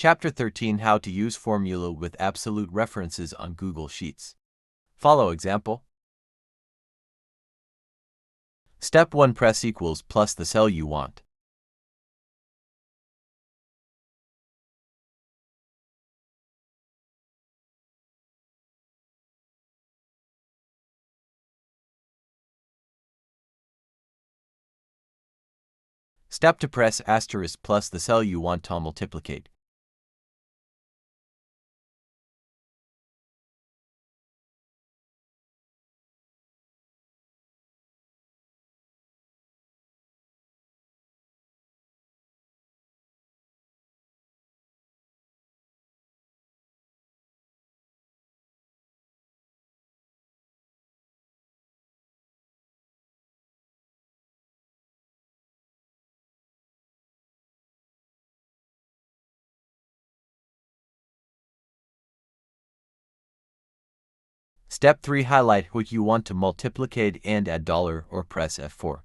Chapter 13: How to use formula with absolute references on Google Sheets. Follow example. Step 1: Press equals plus the cell you want. Step 2: Press asterisk plus the cell you want to multiplicate. Step 3: Highlight what you want to multiplicate and add $, or press F4.